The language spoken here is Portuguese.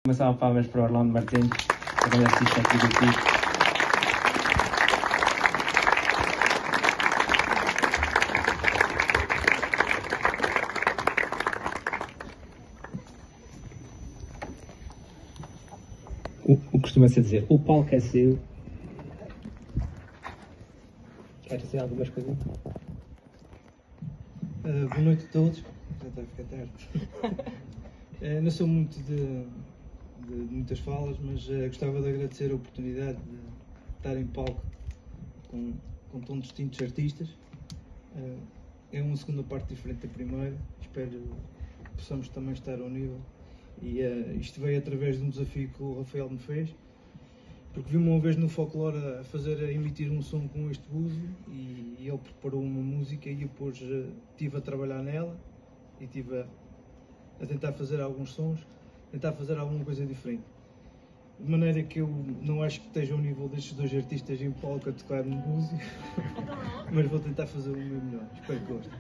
Uma salva de palmas para o Orlando Martins, que é o artista aqui do Pico. O costuma-se dizer, o palco é seu. Quer dizer algumas coisas? Boa noite a todos. Já está a ficar tarde. Não sou muito de muitas falas, mas gostava de agradecer a oportunidade de estar em palco com tão distintos artistas. É uma segunda parte diferente da primeira. Espero que possamos também estar ao nível. E isto veio através de um desafio que o Rafael me fez, porque vi-me uma vez no folclore a emitir um som com este búzio e ele preparou uma música e depois estive a trabalhar nela e estive a tentar fazer alguns sons, tentar fazer alguma coisa diferente. De maneira que eu não acho que esteja ao nível destes dois artistas em palco a tocar no búzio, mas vou tentar fazer o meu melhor. Espero que gostem.